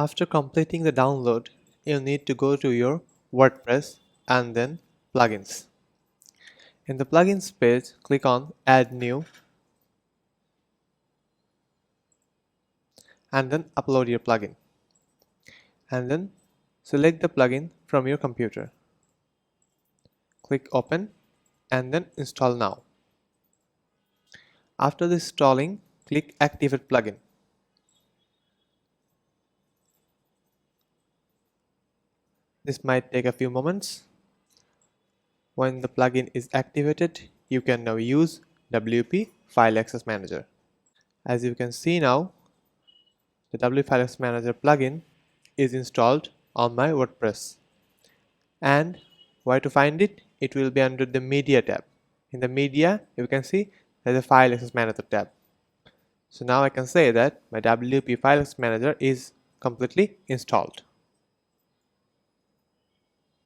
After completing the download, you'll need to go to your WordPress and then Plugins. In the Plugins page, click on Add New and then upload your plugin. And then select the plugin from your computer. Click Open and then Install Now. After the installing, click Activate Plugin. This might take a few moments. When the plugin is activated, you can now use WP File Access Manager. As you can see now, the WP File Access Manager plugin is installed on my WordPress. And where to find it? It will be under the Media tab. In the Media, you can see there's a File Access Manager tab. So now I can say that my WP File Access Manager is completely installed.